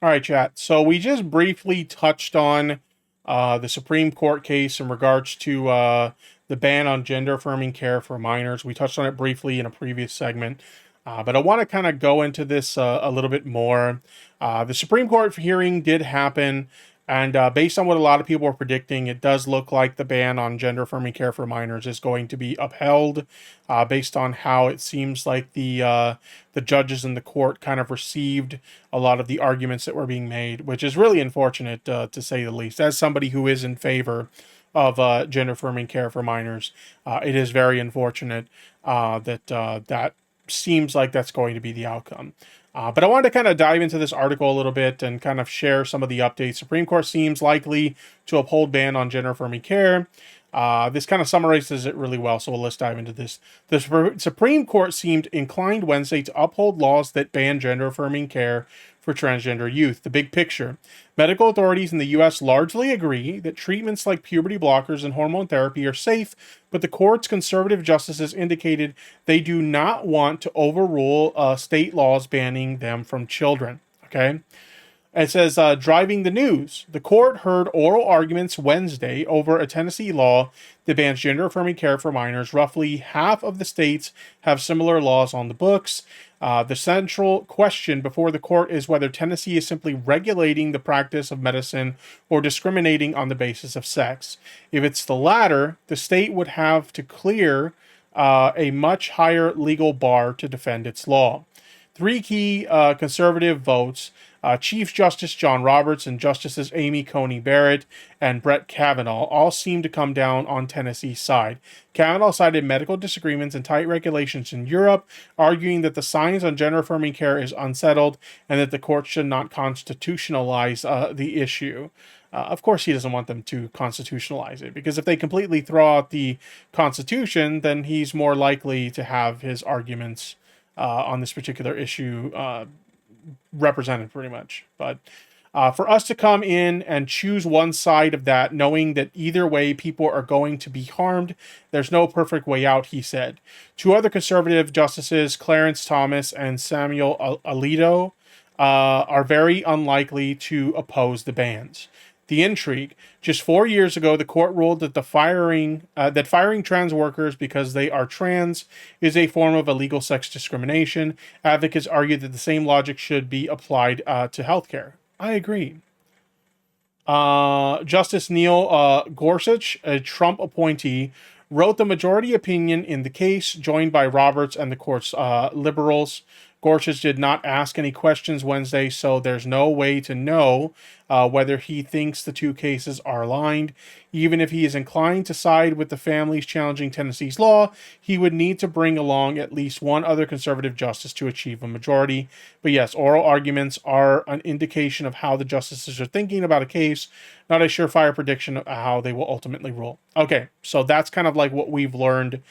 All right, chat. So we just briefly touched on the Supreme Court case in regards to the ban on gender affirming care for minors. We touched on it briefly in a previous segment, but I want to kind of go into this a little bit more. The Supreme Court hearing did happen, and based on what a lot of people are predicting, it does look like the ban on gender affirming care for minors is going to be upheld, based on how it seems like the judges in the court kind of received a lot of the arguments that were being made, which is really unfortunate, to say the least. As somebody who is in favor of gender affirming care for minors, it is very unfortunate that seems like that's going to be the outcome. But I wanted to kind of dive into this article a little bit and kind of share some of the updates. Supreme Court seems likely to uphold ban on gender affirming care. This kind of summarizes it really well, so let's dive into this. The Supreme Court seemed inclined Wednesday to uphold laws that ban gender affirming care for transgender youth. The big picture. Medical authorities in the U.S. largely agree that treatments like puberty blockers and hormone therapy are safe, but the court's conservative justices indicated they do not want to overrule state laws banning them from children. Okay? It says, driving the news. The court heard oral arguments Wednesday over a Tennessee law that bans gender affirming care for minors. Roughly half of the states have similar laws on the books. The central question before the court is whether Tennessee is simply regulating the practice of medicine or discriminating on the basis of sex. If it's the latter, the state would have to clear a much higher legal bar to defend its law. Three key conservative votes, Chief Justice John Roberts and Justices Amy Coney Barrett and Brett Kavanaugh, all seem to come down on Tennessee's side. Kavanaugh cited medical disagreements and tight regulations in Europe, arguing that the science on gender affirming care is unsettled and that the court should not constitutionalize the issue. Of course, he doesn't want them to constitutionalize it, because if they completely throw out the Constitution, then he's more likely to have his arguments on this particular issue represented pretty much. But for us to come in and choose one side of that, knowing that either way people are going to be harmed, there's no perfect way out, he said. Two other conservative justices, Clarence Thomas and Samuel Alito, are very unlikely to oppose the bans. The intrigue. Just 4 years ago, the court ruled that firing trans workers because they are trans is a form of illegal sex discrimination. Advocates argue that the same logic should be applied to healthcare. I agree. Justice Neil Gorsuch, a Trump appointee, wrote the majority opinion in the case, joined by Roberts and the court's liberals. Gorsuch did not ask any questions Wednesday, so there's no way to know whether he thinks the two cases are aligned. Even if he is inclined to side with the families challenging Tennessee's law, he would need to bring along at least one other conservative justice to achieve a majority. But yes, oral arguments are an indication of how the justices are thinking about a case, not a surefire prediction of how they will ultimately rule. Okay, so that's kind of like what we've learned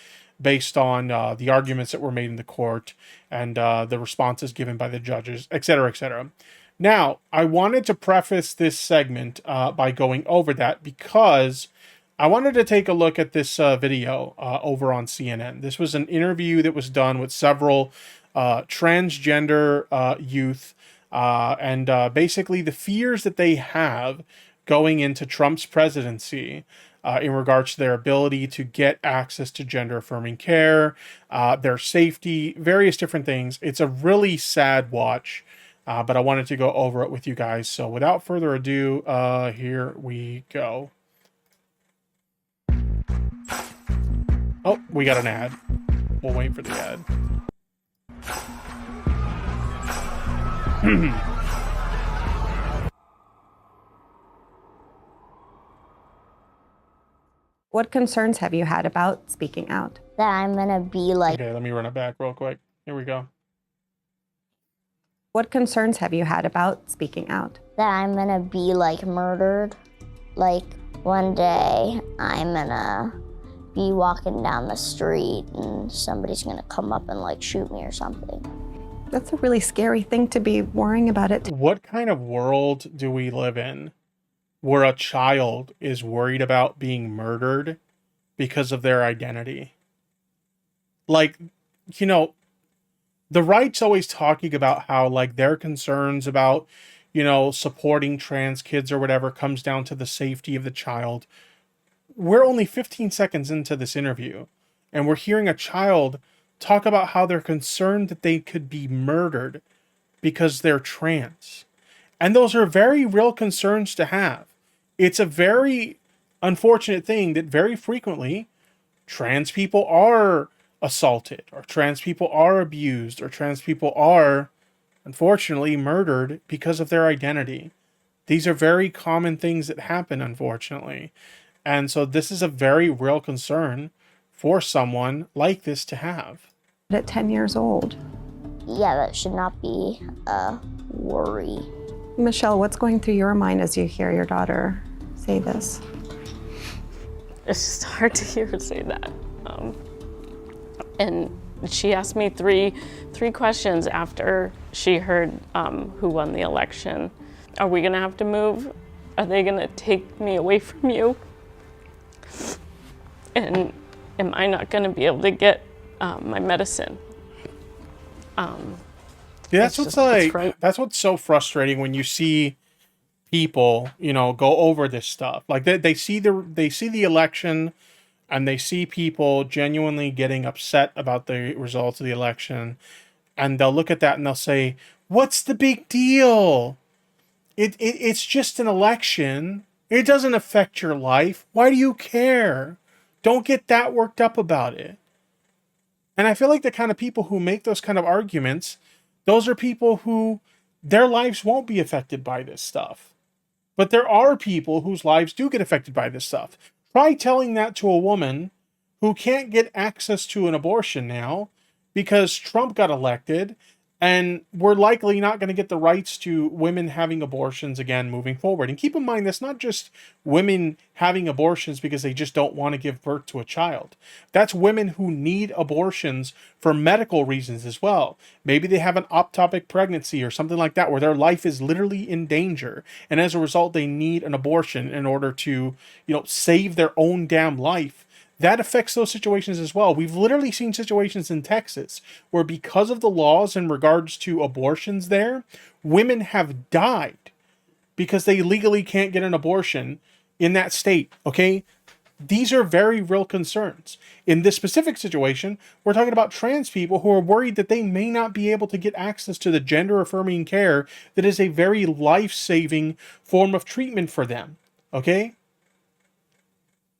based on the arguments that were made in the court and the responses given by the judges, etc., etc. Now, I wanted to preface this segment by going over that because I wanted to take a look at this video over on CNN. This was an interview that was done with several transgender youth, and basically the fears that they have going into Trump's presidency in regards to their ability to get access to gender affirming care, their safety, various different things. It's a really sad watch, but I wanted to go over it with you guys. So without further ado, here we go. Oh, we got an ad. We'll wait for the ad. What concerns have you had about speaking out? That I'm gonna be like... Okay, let me run it back real quick. Here we go. What concerns have you had about speaking out? That I'm gonna be like murdered. Like one day I'm gonna be walking down the street and somebody's gonna come up and like shoot me or something. That's a really scary thing to be worrying about it. What kind of world do we live in where a child is worried about being murdered because of their identity? Like, you know, the right's always talking about how, like, their concerns about, supporting trans kids or whatever comes down to the safety of the child. We're only 15 seconds into this interview, and we're hearing a child talk about how they're concerned that they could be murdered because they're trans. And those are very real concerns to have. It's a very unfortunate thing that very frequently trans people are assaulted, or trans people are abused, or trans people are, unfortunately, murdered because of their identity. These are very common things that happen, unfortunately. And so this is a very real concern for someone like this to have. At 10 years old. Yeah, that should not be a worry. Michelle, what's going through your mind as you hear your daughter say this? It's just hard to hear her say that. And she asked me three questions after she heard who won the election. Are we gonna have to move? Are they gonna take me away from you? And am I not gonna be able to get my medicine? Yeah, that's what's so frustrating when you see people, go over this stuff. Like they see the election, and they see people genuinely getting upset about the results of the election, and they'll look at that and they'll say, "What's the big deal? It's just an election. It doesn't affect your life. Why do you care? Don't get that worked up about it." And I feel like the kind of people who make those kind of arguments, those are people who their lives won't be affected by this stuff. But there are people whose lives do get affected by this stuff. Try telling that to a woman who can't get access to an abortion now because Trump got elected, and we're likely not going to get the rights to women having abortions again moving forward. And keep in mind, that's not just women having abortions because they just don't want to give birth to a child. That's women who need abortions for medical reasons as well. Maybe they have an ectopic pregnancy or something like that where their life is literally in danger. And as a result, they need an abortion in order to, save their own damn life. That affects those situations as well. We've literally seen situations in Texas where, because of the laws in regards to abortions there, women have died because they legally can't get an abortion in that state, okay? These are very real concerns. In this specific situation, we're talking about trans people who are worried that they may not be able to get access to the gender-affirming care that is a very life-saving form of treatment for them, okay?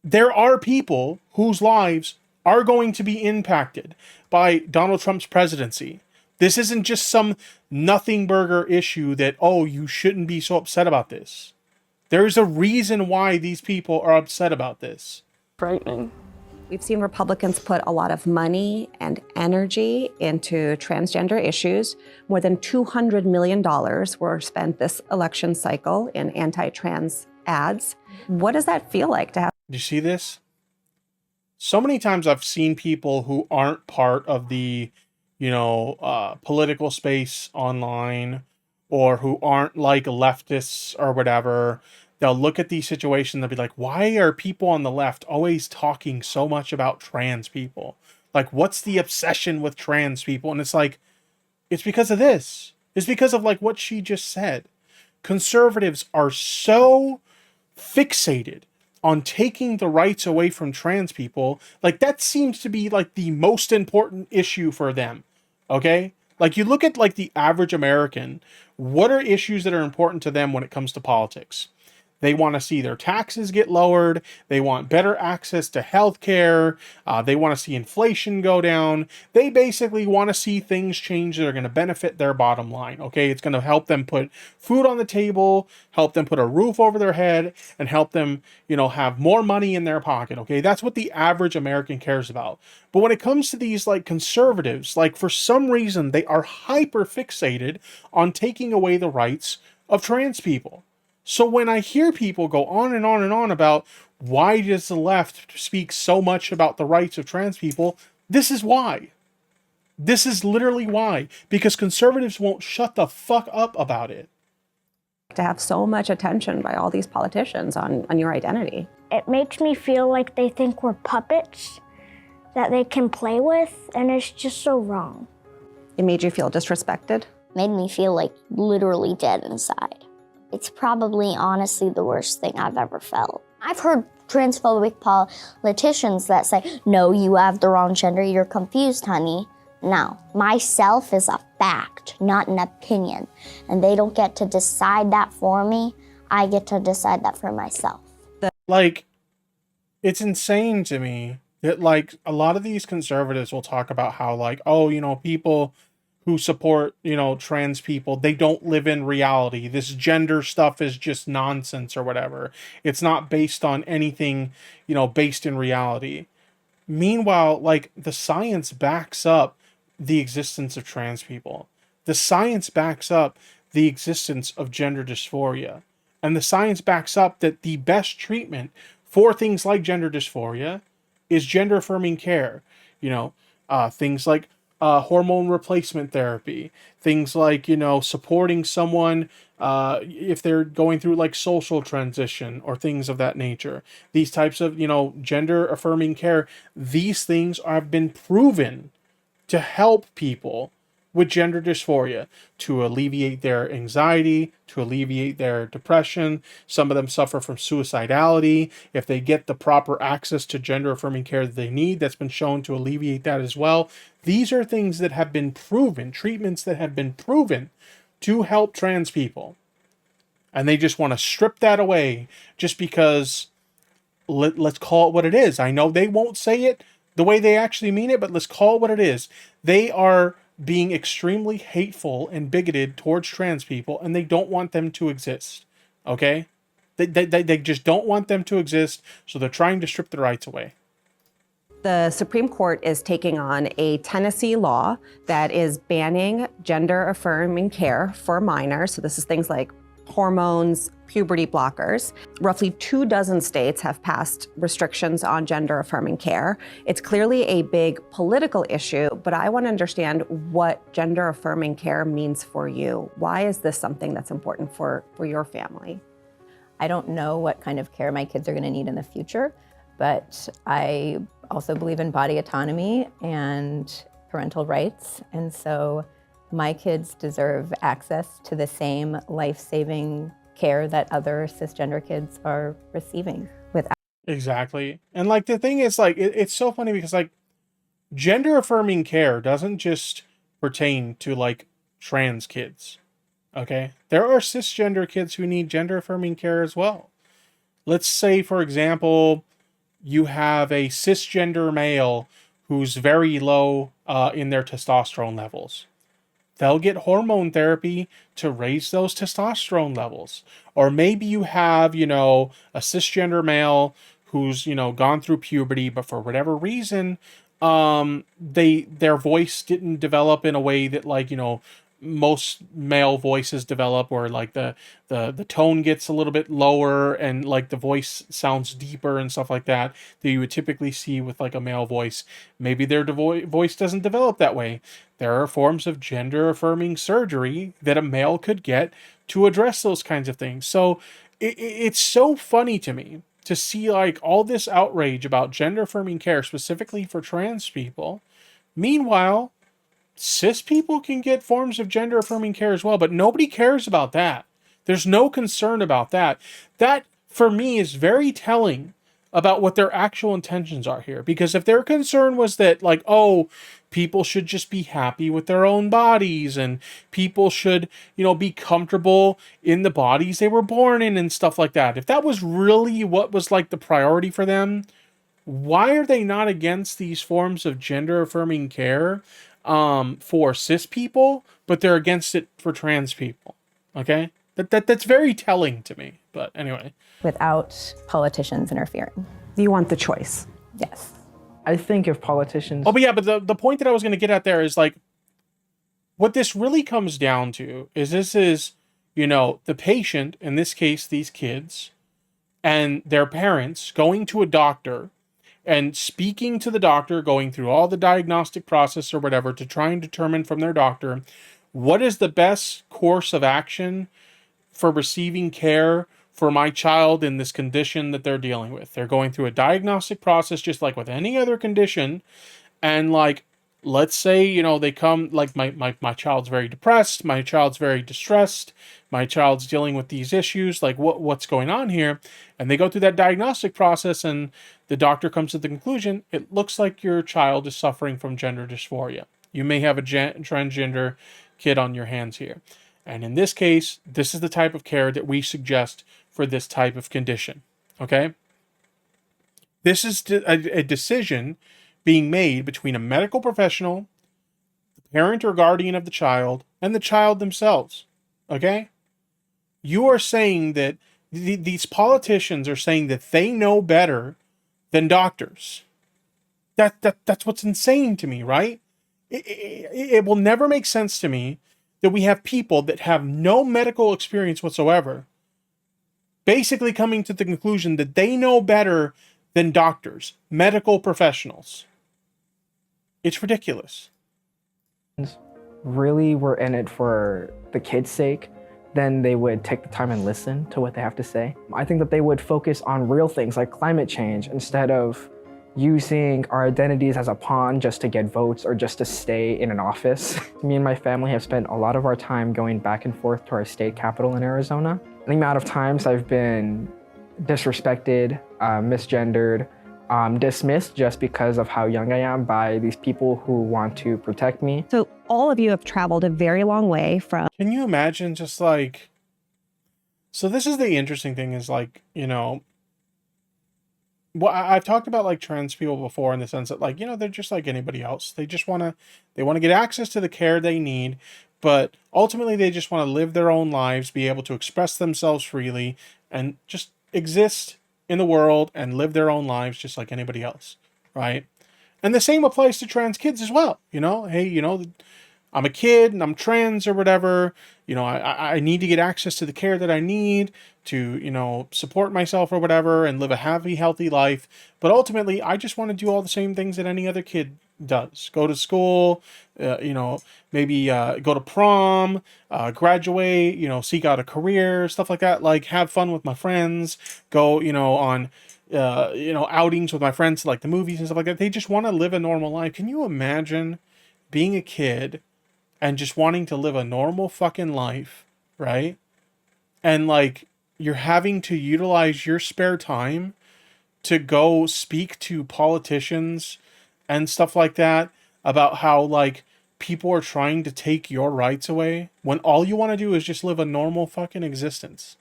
There are people whose lives are going to be impacted by Donald Trump's presidency. This isn't just some nothing burger issue that, you shouldn't be so upset about this. There's a reason why these people are upset about this. Frightening. We've seen Republicans put a lot of money and energy into transgender issues. More than $200 million were spent this election cycle in anti-trans ads. What does that feel like to have? Do you see this? So many times I've seen people who aren't part of the, political space online, or who aren't like leftists or whatever. They'll look at these situations and they'll be like, why are people on the left always talking so much about trans people? Like, what's the obsession with trans people? And it's like, it's because of this. It's because of like what she just said. Conservatives are so fixated on taking the rights away from trans people. Like, that seems to be like the most important issue for them. Okay? Like, you look at like the average American, what are issues that are important to them when it comes to politics? They want to see their taxes get lowered. They want better access to health care. They want to see inflation go down. They basically want to see things change that are going to benefit their bottom line. Okay, it's going to help them put food on the table, help them put a roof over their head, and help them, have more money in their pocket. Okay, that's what the average American cares about. But when it comes to these like conservatives, like for some reason, they are hyper fixated on taking away the rights of trans people. So when I hear people go on and on and on about why does the left speak so much about the rights of trans people, this is why. This is literally why. Because conservatives won't shut the fuck up about it. To have so much attention by all these politicians on your identity. It makes me feel like they think we're puppets that they can play with, and it's just so wrong. It made you feel disrespected? Made me feel like literally dead inside. It's probably honestly the worst thing I've ever felt. I've heard transphobic politicians that say, no, you have the wrong gender, you're confused, honey. No, myself is a fact, not an opinion. And they don't get to decide that for me. I get to decide that for myself. Like, it's insane to me that, like, a lot of these conservatives will talk about how, like, oh, you know, people who support, you know, trans people, they don't live in reality. This gender stuff is just nonsense or whatever. It's not based on anything, you know, based in reality. Meanwhile, like, the science backs up the existence of trans people. The science backs up the existence of gender dysphoria. And the science backs up that the best treatment for things like gender dysphoria is gender affirming care. You know, things like hormone replacement therapy, things like, you know, supporting someone if they're going through like social transition or things of that nature. These types of, you know, gender affirming care, these things have been proven to help people with gender dysphoria, to alleviate their anxiety, to alleviate their depression. Some of them suffer from suicidality. If they get the proper access to gender affirming care that they need, that's been shown to alleviate that as well. These are things that have been proven, treatments that have been proven to help trans people. And they just want to strip that away just because, let's call it what it is. I know they won't say it the way they actually mean it, but let's call it what it is. They are being extremely hateful and bigoted towards trans people, and they don't want them to exist. Okay? They just don't want them to exist, so they're trying to strip their rights away. The Supreme Court is taking on a Tennessee law that is banning gender-affirming care for minors. So this is things like hormones, puberty blockers. Roughly 24 states have passed restrictions on gender-affirming care. It's clearly a big political issue, but I want to understand what gender-affirming care means for you. Why is this something that's important for your family? I don't know what kind of care my kids are going to need in the future, but I also believe in body autonomy and parental rights. And so my kids deserve access to the same life-saving care that other cisgender kids are receiving without. Exactly. And like the thing is, like, it's so funny because like gender affirming care doesn't just pertain to like trans kids. Okay? There are cisgender kids who need gender affirming care as well. Let's say, for example, you have a cisgender male who's very low in their testosterone levels. They'll get hormone therapy to raise those testosterone levels. Or maybe you have, you know, a cisgender male who's, you know, gone through puberty, but for whatever reason, their voice didn't develop in a way that, like, you know, most male voices develop, where like the tone gets a little bit lower and like the voice sounds deeper and stuff like that you would typically see with like a male voice. Maybe their voice doesn't develop that way. There are forms of gender affirming surgery that a male could get to address those kinds of things. So it's so funny to me to see like all this outrage about gender affirming care specifically for trans people. Meanwhile, cis people can get forms of gender affirming care as well, but nobody cares about that. There's no concern about that. That, for me, is very telling about what their actual intentions are here. Because if their concern was that, like, oh, people should just be happy with their own bodies and people should, you know, be comfortable in the bodies they were born in and stuff like that. If that was really what was like the priority for them, why are they not against these forms of gender affirming care for cis people, but they're against it for trans people? Okay? That's very telling to me. But anyway. Without politicians interfering. You want the choice. Yes. I think if politicians... Oh, but yeah, but the point that I was going to get at there is, like, what this really comes down to is this is, you know, the patient, in this case, these kids, and their parents going to a doctor and speaking to the doctor, going through all the diagnostic process or whatever to try and determine from their doctor what is the best course of action for receiving care for my child in this condition that they're dealing with. They're going through a diagnostic process just like with any other condition. And like, let's say, you know, they come like my child's very depressed, my child's very distressed, my child's dealing with these issues, like what's going on here? And they go through that diagnostic process, and the doctor comes to the conclusion, it looks like your child is suffering from gender dysphoria. You may have a transgender kid on your hands here. And in this case, this is the type of care that we suggest for this type of condition. Okay? This is a decision being made between a medical professional, the parent or guardian of the child, and the child themselves. Okay? You are saying that these politicians are saying that they know better than doctors. That's what's insane to me, right? It will never make sense to me that we have people that have no medical experience whatsoever basically coming to the conclusion that they know better than doctors, medical professionals. It's ridiculous. Really were in it for the kids' sake, then they would take the time and listen to what they have to say. I think that they would focus on real things like climate change instead of using our identities as a pawn just to get votes or just to stay in an office. Me and my family have spent a lot of our time going back and forth to our state capital in Arizona. The amount of times I've been disrespected, misgendered, dismissed just because of how young I am by these people who want to protect me. So all of you have traveled a very long way from... Can you imagine just like... So this is the interesting thing is like, you know, well, I've talked about like trans people before in the sense that like, you know, they're just like anybody else. They just want to get access to the care they need, but ultimately they just want to live their own lives, be able to express themselves freely, and just exist in the world and live their own lives just like anybody else, right? And the same applies to trans kids as well. You know, hey, you know, I'm a kid and I'm trans or whatever. You know, I need to get access to the care that I need to, you know, support myself or whatever and live a happy, healthy life. But ultimately, I just want to do all the same things that any other kid does. Go to school, you know, maybe go to prom, graduate, you know, seek out a career, stuff like that. Like have fun with my friends, go, you know, on, you know, outings with my friends, like the movies and stuff like that. They just want to live a normal life. Can you imagine being a kid and just wanting to live a normal fucking life, right? And like you're having to utilize your spare time to go speak to politicians and stuff like that about how like people are trying to take your rights away when all you want to do is just live a normal fucking existence.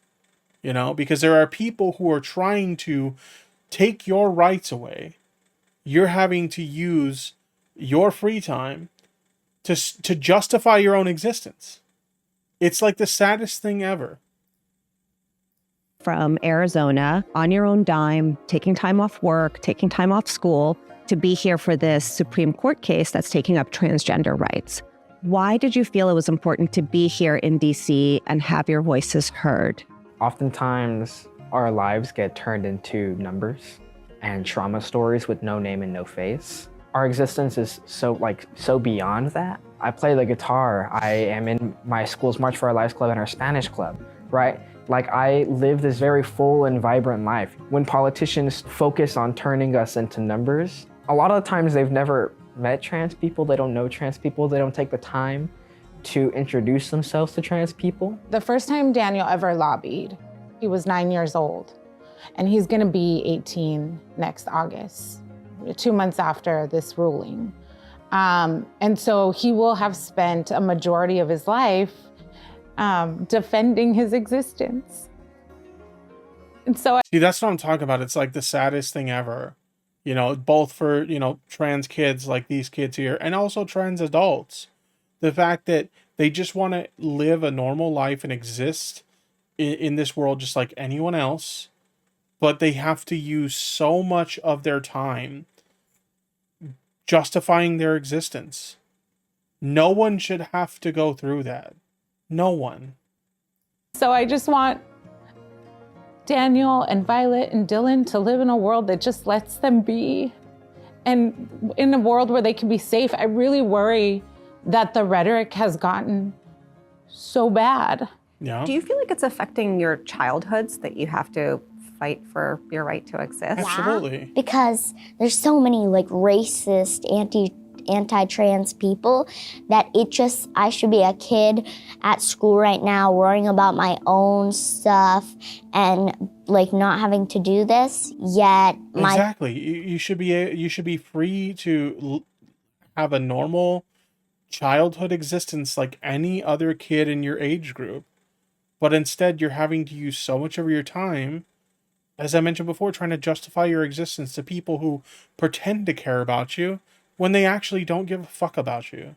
You know, because there are people who are trying to take your rights away. You're having to use your free time to justify your own existence. It's like the saddest thing ever. From Arizona on your own dime, taking time off work, taking time off school to be here for this Supreme Court case that's taking up transgender rights. Why did you feel it was important to be here in DC and have your voices heard? Oftentimes, our lives get turned into numbers and trauma stories with no name and no face. Our existence is so beyond that. I play the guitar. I am in my school's March for Our Lives club and our Spanish club, right? Like I live this very full and vibrant life. When politicians focus on turning us into numbers, a lot of the times they've never met trans people. They don't know trans people. They don't take the time to introduce themselves to trans people. The first time Daniel ever lobbied, he was 9 years old, and he's gonna be 18 next August, 2 months after this ruling. And so he will have spent a majority of his life defending his existence. And so See, that's what I'm talking about. It's like the saddest thing ever. You know, both for, you know, trans kids like these kids here and also trans adults. The fact that they just want to live a normal life and exist in this world just like anyone else, but they have to use so much of their time justifying their existence. No one should have to go through that. No one. So I just want Daniel and Violet and Dylan to live in a world that just lets them be, and in a world where they can be safe. I really worry that the rhetoric has gotten so bad. Yeah. Do you feel like it's affecting your childhoods that you have to fight for your right to exist? Absolutely. Because there's so many like racist, anti-trans people, that I should be a kid at school right now worrying about my own stuff and like not having to do this, yet Exactly. You should be free to have a normal childhood existence like any other kid in your age group. But instead, you're having to use so much of your time, as I mentioned before, trying to justify your existence to people who pretend to care about you when they actually don't give a fuck about you.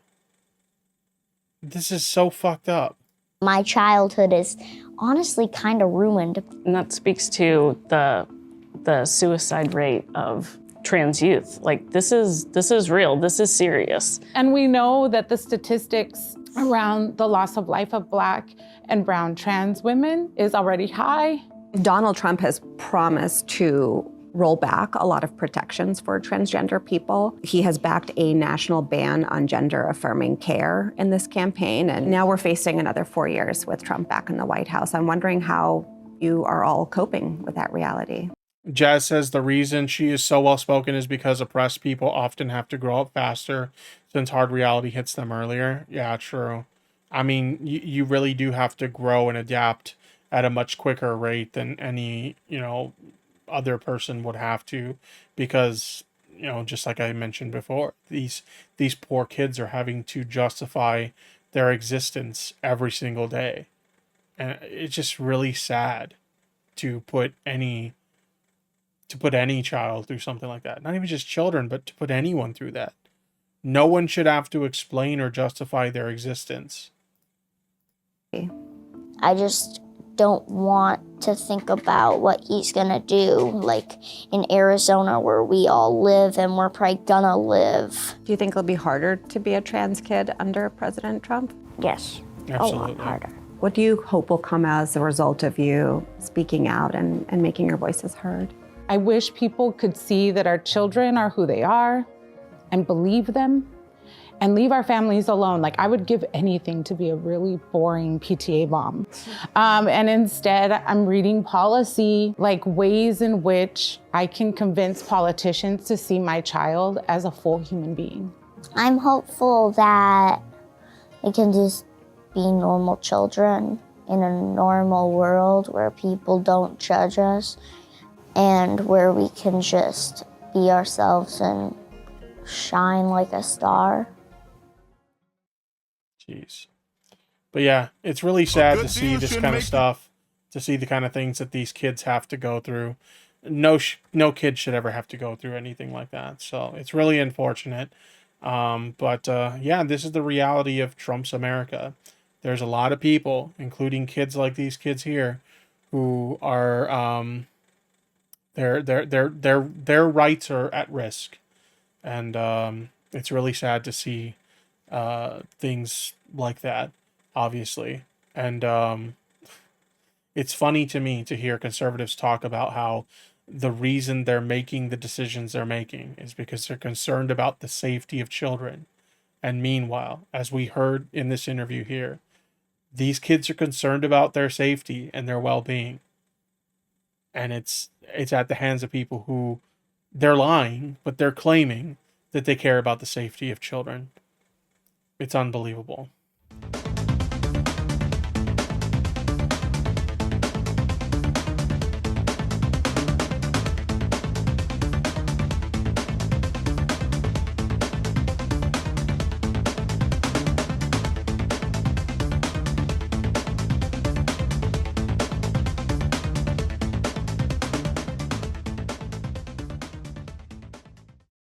This is so fucked up. my childhood is honestly kind of ruined. And that speaks to the suicide rate of trans youth. Like, this is real. This is serious. And we know that the statistics around the loss of life of Black and brown trans women is already high. Donald Trump has promised to roll back a lot of protections for transgender people. He has backed a national ban on gender-affirming care in this campaign, and now we're facing another 4 years with Trump back in the White House. I'm wondering how you are all coping with that reality. Jazz says the reason she is so well-spoken is because oppressed people often have to grow up faster since hard reality hits them earlier. Yeah, true. I mean, you really do have to grow and adapt at a much quicker rate than any, other person would have to, because, just like I mentioned before, these poor kids are having to justify their existence every single day. And it's just really sad to put any child through something like that. Not even just children, but to put anyone through that. No one should have to explain or justify their existence. I just don't want to think about what he's gonna do, like in Arizona where we all live and we're probably gonna live. Do you think it'll be harder to be a trans kid under President Trump? Yes, Absolutely. a lot harder. What do you hope will come as a result of you speaking out and making your voices heard? I wish people could see that our children are who they are and believe them and leave our families alone. Like, I would give anything to be a really boring PTA mom. And instead, I'm reading policy, like ways in which I can convince politicians to see my child as a full human being. I'm hopeful that we can just be normal children in a normal world where people don't judge us and where we can just be ourselves and shine like a star. Jeez. But yeah, it's really sad to see this kind of stuff, to see the kind of things that these kids have to go through. No kid should ever have to go through anything like that. So it's really unfortunate. But yeah, this is the reality of Trump's America. There's a lot of people, including kids like these kids here, who are their rights are at risk, and it's really sad to see things like that, obviously. And it's funny to me to hear conservatives talk about how the reason they're making the decisions they're making is because they're concerned about the safety of children. And meanwhile, as we heard in this interview here, these kids are concerned about their safety and their well-being. And it's at the hands of people who, they're lying, but they're claiming that they care about the safety of children. It's unbelievable.